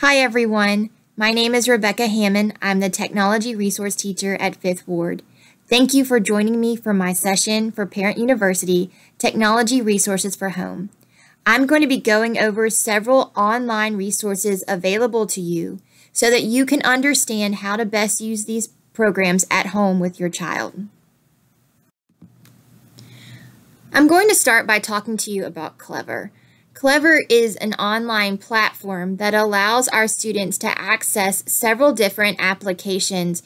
Hi everyone, my name is Rebecca Hammond. I'm the Technology Resource Teacher at 5th Ward. Thank you for joining me for my session for Parent University, Technology Resources for Home. I'm going to be going over several online resources available to you so that you can understand how to best use these programs at home with your child. I'm going to start by talking to you about Clever. Clever is an online platform that allows our students to access several different applications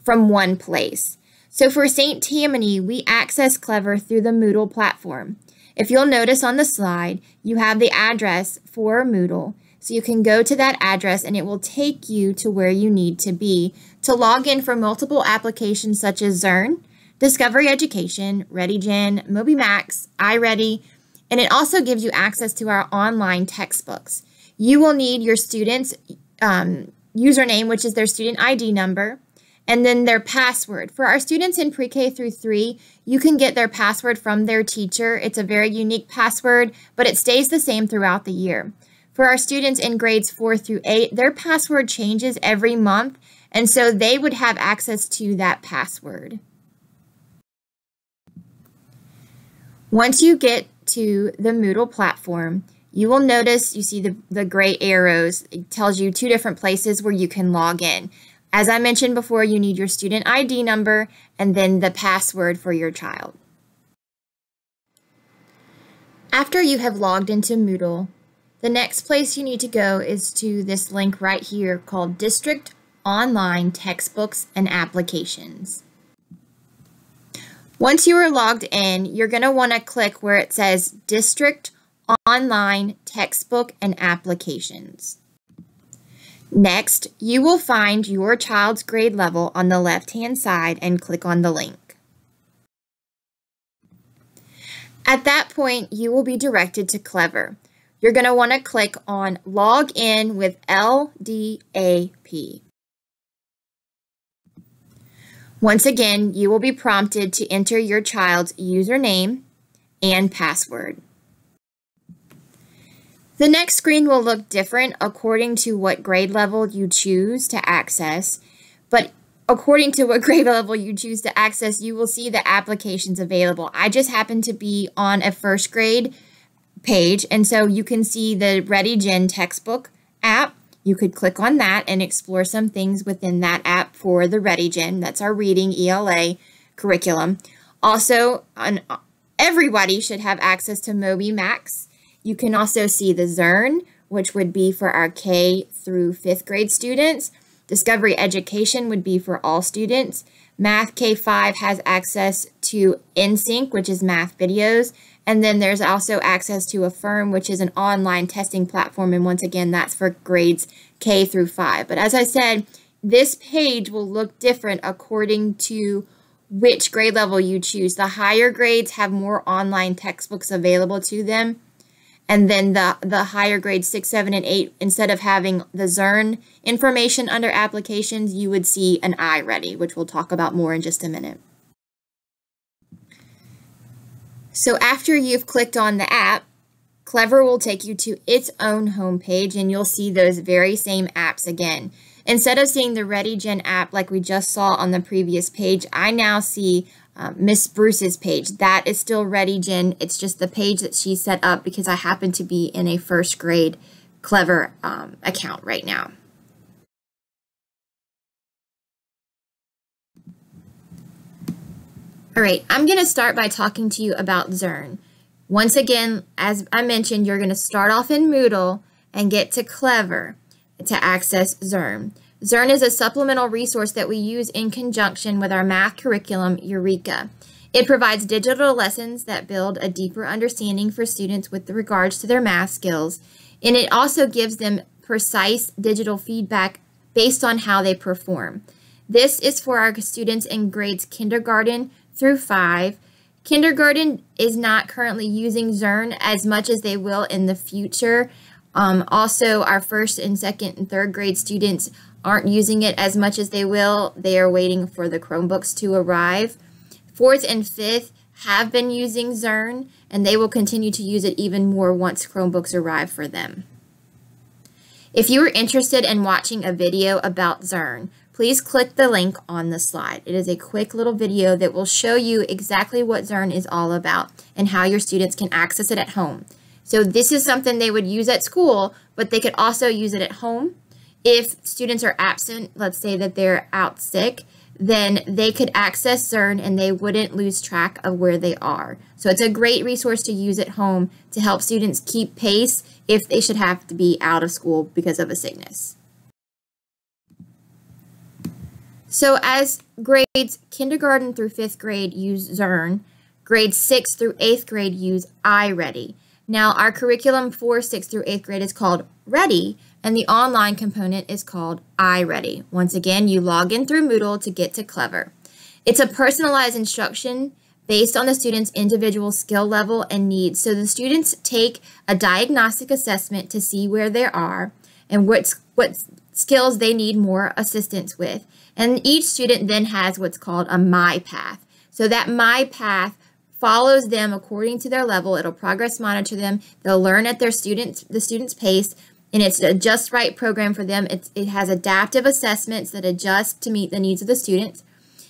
from one place. So for St. Tammany, we access Clever through the Moodle platform. If you'll notice on the slide, you have the address for Moodle. So you can go to that address and it will take you to where you need to be to log in for multiple applications such as Zern, Discovery Education, ReadyGen, MobyMax, iReady, and it also gives you access to our online textbooks. You will need your student's username, which is their student ID number, and then their password. For our students in pre-K through 3, you can get their password from their teacher. It's a very unique password, but it stays the same throughout the year. For our students in grades 4 through 8, their password changes every month, and so they would have access to that password. Once you get to the Moodle platform, you will notice you see the gray arrows. It tells you 2 different places where you can log in. As I mentioned before, you need your student ID number and then the password for your child. After you have logged into Moodle, the next place you need to go is to this link right here called District Online Textbooks and Applications. Once you are logged in, you're going to want to click where it says District Online Textbook and Applications. Next, you will find your child's grade level on the left-hand side and click on the link. At that point, you will be directed to Clever. You're going to want to click on Log In with LDAP. Once again, you will be prompted to enter your child's username and password. The next screen will look different according to what grade level you choose to access, but according to what grade level you choose to access, you will see the applications available. I just happen to be on a first grade page, and so you can see the ReadyGen textbook app. You could click on that and explore some things within that app for the ReadyGen. That's our reading ELA curriculum. Also, everybody should have access to MobyMax. You can also see the Zern, which would be for our K through 5th grade students. Discovery Education would be for all students. Math K5 has access to NSYNC, which is math videos. And then there's also access to Affirm, which is an online testing platform. And once again, that's for grades K through 5. But as I said, this page will look different according to which grade level you choose. The higher grades have more online textbooks available to them. And then the higher grades 6, 7, and 8, instead of having the Zern information under applications, you would see an iReady, which we'll talk about more in just a minute. So after you've clicked on the app, Clever will take you to its own homepage and you'll see those very same apps again. Instead of seeing the ReadyGen app like we just saw on the previous page, I now see Miss Bruce's page. That is still ReadyGen. It's just the page that she set up because I happen to be in a first grade Clever account right now. All right, I'm going to start by talking to you about Zern. Once again, as I mentioned, you're going to start off in Moodle and get to Clever to access Zern. Zern is a supplemental resource that we use in conjunction with our math curriculum, Eureka. It provides digital lessons that build a deeper understanding for students with regards to their math skills, and it also gives them precise digital feedback based on how they perform. This is for our students in grades kindergarten through 5. Kindergarten is not currently using Zern as much as they will in the future. Also, our 1st and 2nd and 3rd grade students aren't using it as much as they will. They are waiting for the Chromebooks to arrive. 4th and 5th have been using Zern, and they will continue to use it even more once Chromebooks arrive for them. If you are interested in watching a video about Zearn, please click the link on the slide. It is a quick little video that will show you exactly what Zearn is all about and how your students can access it at home. So this is something they would use at school, but they could also use it at home. If students are absent, let's say that they're out sick, then they could access Zearn and they wouldn't lose track of where they are. So it's a great resource to use at home to help students keep pace if they should have to be out of school because of a sickness. So as grades kindergarten through 5th grade use Zearn, grades 6th through 8th grade use iReady. Now our curriculum for 6th through 8th grade is called Ready, and the online component is called iReady. Once again, you log in through Moodle to get to Clever. It's a personalized instruction based on the student's individual skill level and needs. So the students take a diagnostic assessment to see where they are and what skills they need more assistance with. And each student then has what's called a My Path. So that My Path follows them according to their level. It'll progress monitor them. They'll learn at the student's pace, and it's a just right program for them. It has adaptive assessments that adjust to meet the needs of the students.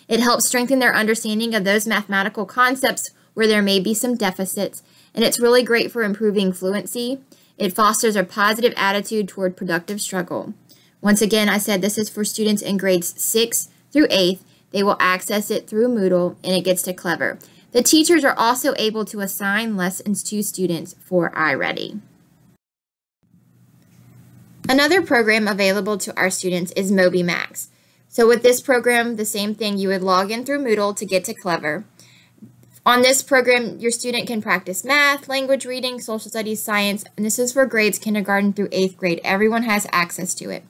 It helps strengthen their understanding of those mathematical concepts where there may be some deficits, and it's really great for improving fluency. It fosters a positive attitude toward productive struggle. Once again, I said this is for students in grades 6th through 8th. They will access it through Moodle, and it gets to Clever. The teachers are also able to assign lessons to students for iReady. Another program available to our students is MobyMax. So with this program, the same thing, you would log in through Moodle to get to Clever. On this program, your student can practice math, language reading, social studies, science, and this is for grades kindergarten through 8th grade. Everyone has access to it.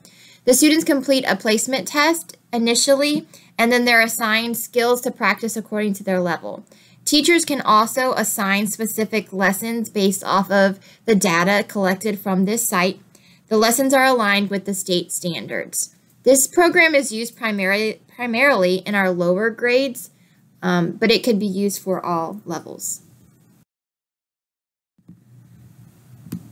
The students complete a placement test initially, and then they're assigned skills to practice according to their level. Teachers can also assign specific lessons based off of the data collected from this site. The lessons are aligned with the state standards. This program is used primarily in our lower grades, but it could be used for all levels.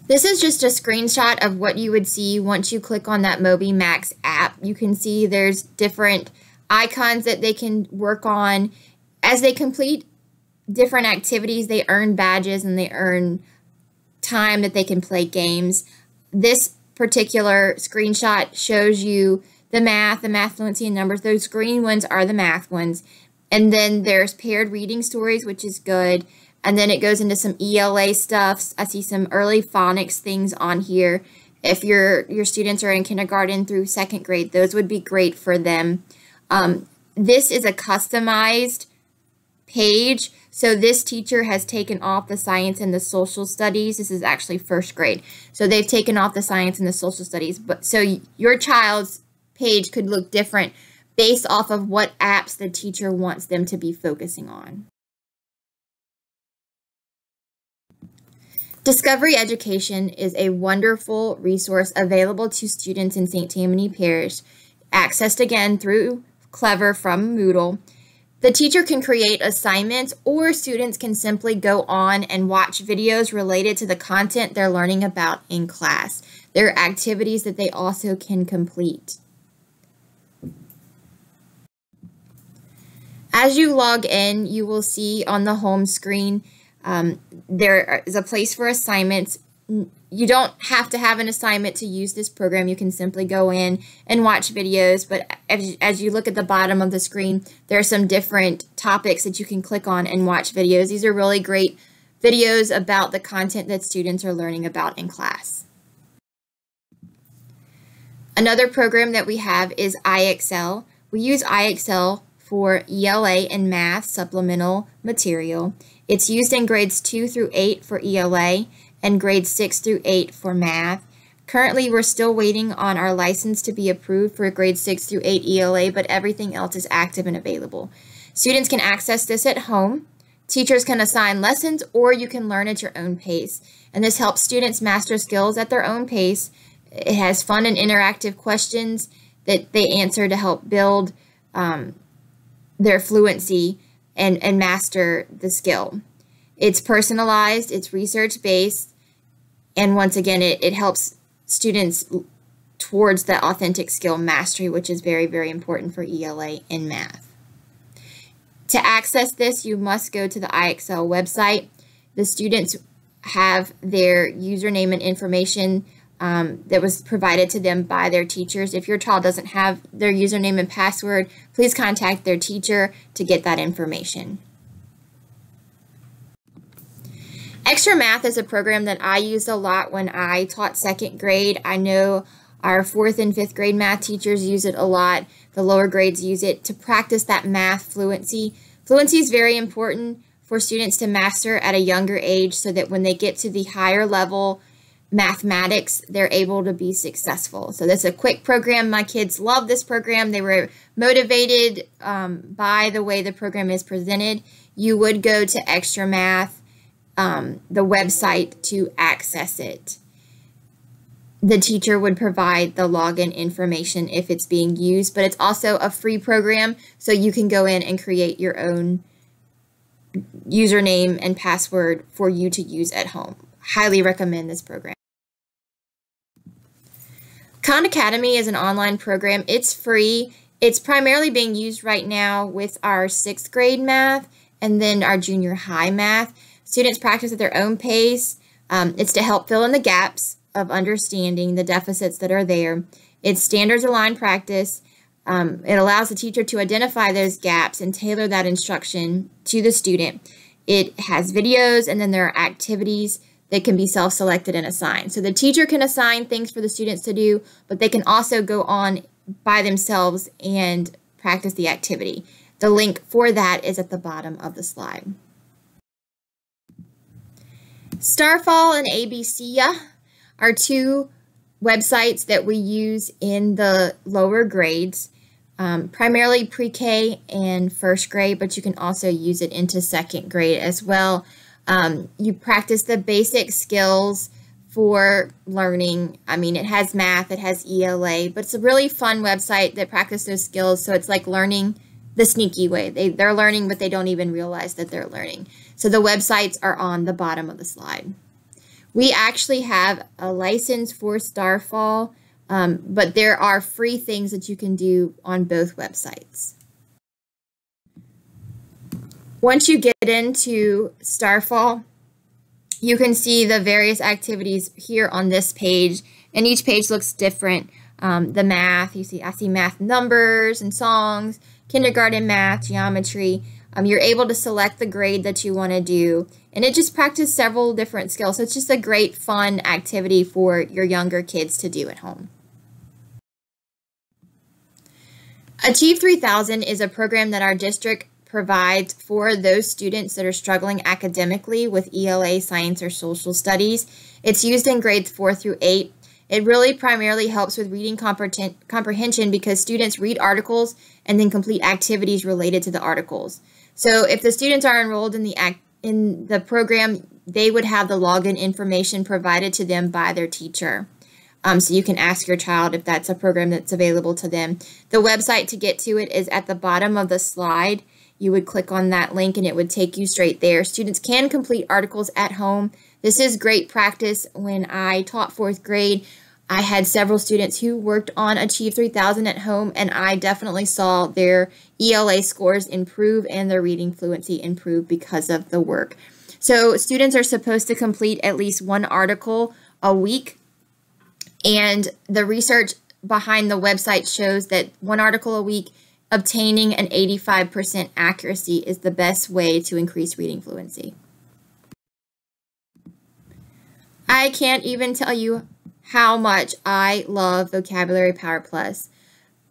This is just a screenshot of what you would see once you click on that MobyMax app. You can see there's different icons that they can work on. As they complete different activities, they earn badges and they earn time that they can play games. This particular screenshot shows you the math fluency, and numbers. Those green ones are the math ones. And then there's paired reading stories, which is good. And then it goes into some ELA stuff. I see some early phonics things on here. If your students are in kindergarten through 2nd grade, those would be great for them. This is a customized page. So this teacher has taken off the science and the social studies. This is actually 1st grade. So they've taken off the science and the social studies. But so your child's page could look different based off of what apps the teacher wants them to be focusing on. Discovery Education is a wonderful resource available to students in St. Tammany Parish, accessed again through Clever from Moodle. The teacher can create assignments, or students can simply go on and watch videos related to the content they're learning about in class. There are activities that they also can complete. As you log in, you will see on the home screen there is a place for assignments. You don't have to have an assignment to use this program. You can simply go in and watch videos, but as you look at the bottom of the screen, there are some different topics that you can click on and watch videos. These are really great videos about the content that students are learning about in class. Another program that we have is iExcel. We use iExcel for ELA and math supplemental material. It's used in grades 2 through 8 for ELA and grades 6 through 8 for math. Currently, we're still waiting on our license to be approved for grades 6 through 8 ELA, but everything else is active and available. Students can access this at home. Teachers can assign lessons, or you can learn at your own pace. And this helps students master skills at their own pace. It has fun and interactive questions that they answer to help build their fluency and master the skill. It's personalized, it's research-based, and once again, it helps students towards the authentic skill mastery, which is very, very important for ELA in math. To access this, you must go to the IXL website. The students have their username and information that was provided to them by their teachers. If your child doesn't have their username and password, please contact their teacher to get that information. Extra Math is a program that I used a lot when I taught second grade. I know our 4th and 5th grade math teachers use it a lot. The lower grades use it to practice that math fluency. Fluency is very important for students to master at a younger age so that when they get to the higher level mathematics, they're able to be successful. So that's a quick program. My kids love this program. They were motivated by the way the program is presented. You would go to Extra Math, the website, to access it. The teacher would provide the login information if it's being used, but it's also a free program, so you can go in and create your own username and password for you to use at home. Highly recommend this program. Khan Academy is an online program. It's free. It's primarily being used right now with our 6th grade math and then our junior high math. Students practice at their own pace. It's to help fill in the gaps of understanding the deficits that are there. It's standards aligned practice. It allows the teacher to identify those gaps and tailor that instruction to the student. It has videos, and then there are activities that can be self-selected and assigned. So the teacher can assign things for the students to do, but they can also go on by themselves and practice the activity. The link for that is at the bottom of the slide. Starfall and ABCya are two websites that we use in the lower grades, primarily pre-K and first grade, but you can also use it into second grade as well. You practice the basic skills for learning. I mean, it has math, it has ELA, but it's a really fun website that practices those skills, so it's like learning the sneaky way. They're learning, but they don't even realize that they're learning. So the websites are on the bottom of the slide. We actually have a license for Starfall, but there are free things that you can do on both websites. Once you get into Starfall, you can see the various activities here on this page, and each page looks different. The math, I see math numbers and songs, kindergarten math, geometry. You're able to select the grade that you want to do, and it just practices several different skills. So it's just a great, fun activity for your younger kids to do at home. Achieve 3000 is a program that our district provides for those students that are struggling academically with ELA, science, or social studies. It's used in grades 4 through 8. It really primarily helps with reading comprehension because students read articles and then complete activities related to the articles. So if the students are enrolled in the program, they would have the login information provided to them by their teacher. So you can ask your child if that's a program that's available to them. The website to get to it is at the bottom of the slide. You would click on that link and it would take you straight there. Students can complete articles at home. This is great practice. When I taught 4th grade, I had several students who worked on Achieve 3000 at home, and I definitely saw their ELA scores improve and their reading fluency improve because of the work. So students are supposed to complete at least one article a week, and the research behind the website shows that one article a week, obtaining an 85% accuracy, is the best way to increase reading fluency. I can't even tell you how much I love Vocabulary Power Plus.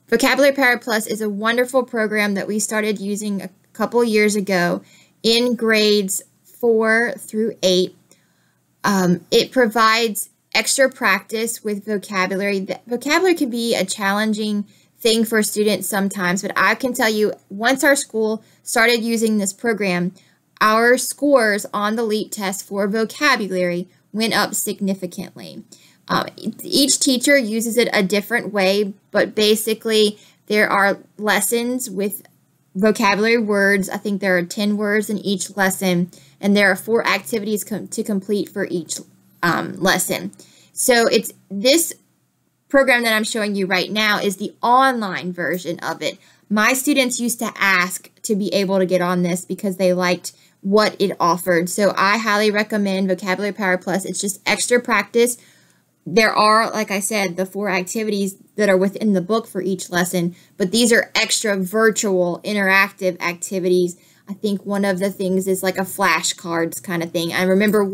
Vocabulary Power Plus is a wonderful program that we started using a couple years ago in grades 4 through 8. It provides extra practice with vocabulary. Vocabulary can be a challenging thing for students sometimes, but I can tell you, once our school started using this program, our scores on the LEAP test for vocabulary went up significantly. Each teacher uses it a different way, but basically there are lessons with vocabulary words. I think there are 10 words in each lesson, and there are 4 activities to complete for each lesson. So this program that I'm showing you right now is the online version of it. My students used to ask to be able to get on this because they liked what it offered. So I highly recommend Vocabulary Power Plus. It's just extra practice. There are, like I said, the 4 activities that are within the book for each lesson, but these are extra virtual interactive activities. I think one of the things is like a flashcards kind of thing. I remember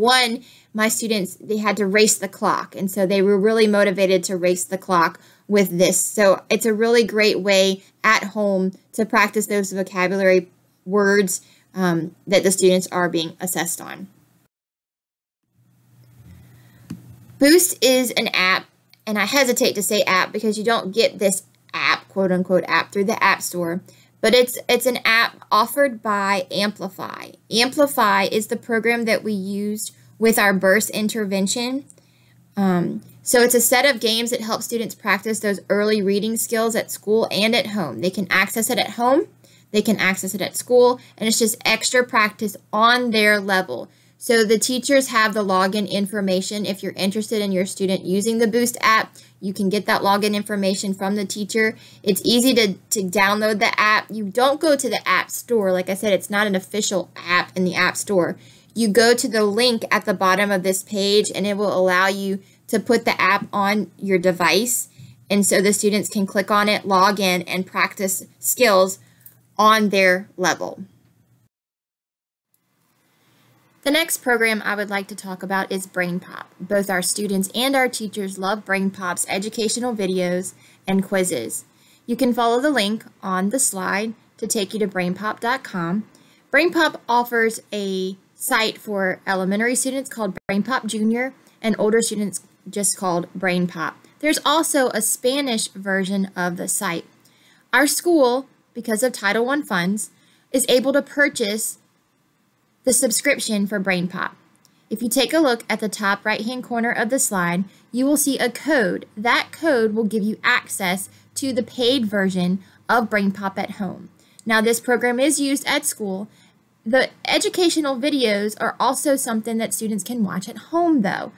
my students, they had to race the clock, and so they were really motivated to race the clock with this. So it's a really great way at home to practice those vocabulary words that the students are being assessed on. Boost is an app, and I hesitate to say app because you don't get this app, quote unquote app, through the App Store, but it's an app offered by Amplify. Amplify is the program that we used with our burst intervention. So it's a set of games that help students practice those early reading skills at school and at home. They can access it at home, they can access it at school, and it's just extra practice on their level. So the teachers have the login information. If you're interested in your student using the Boost app, you can get that login information from the teacher. It's easy to download the app. You don't go to the App Store. Like I said, it's not an official app in the App Store. You go to the link at the bottom of this page, and it will allow you to put the app on your device. And so the students can click on it, log in, and practice skills on their level. The next program I would like to talk about is BrainPop. Both our students and our teachers love BrainPop's educational videos and quizzes. You can follow the link on the slide to take you to brainpop.com. BrainPop offers a site for elementary students called BrainPop Junior and older students just called BrainPop. There's also a Spanish version of the site. Our school, because of Title I funds, is able to purchase the subscription for BrainPop. If you take a look at the top right-hand corner of the slide, you will see a code. That code will give you access to the paid version of BrainPop at home. Now, this program is used at school. The educational videos are also something that students can watch at home, though.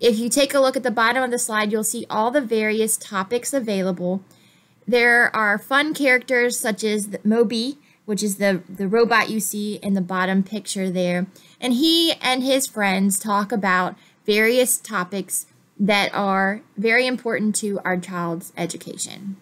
If you take a look at the bottom of the slide, you'll see all the various topics available. There are fun characters such as Moby, which is the robot you see in the bottom picture there. And he and his friends talk about various topics that are very important to our child's education.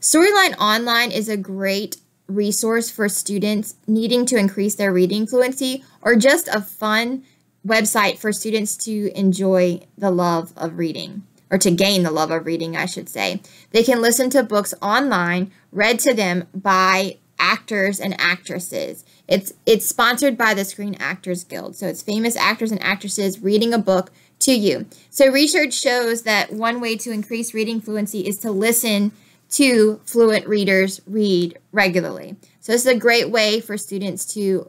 Storyline Online is a great resource for students needing to increase their reading fluency, or just a fun website for students to enjoy the love of reading, or to gain the love of reading, I should say. They can listen to books online read to them by actors and actresses. It's sponsored by the Screen Actors Guild, so it's famous actors and actresses reading a book to you. So research shows that one way to increase reading fluency is to listen to fluent readers read regularly. So this is a great way for students to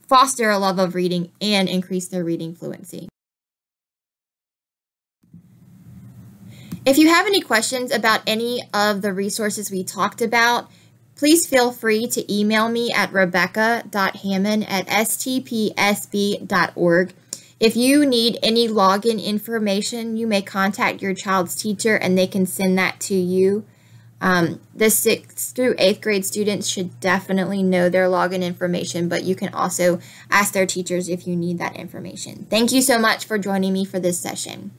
foster a love of reading and increase their reading fluency. If you have any questions about any of the resources we talked about, please feel free to email me at rebecca.hammond@stpsb.org. If you need any login information, you may contact your child's teacher and they can send that to you. The 6th through 8th grade students should definitely know their login information, but you can also ask their teachers if you need that information. Thank you so much for joining me for this session.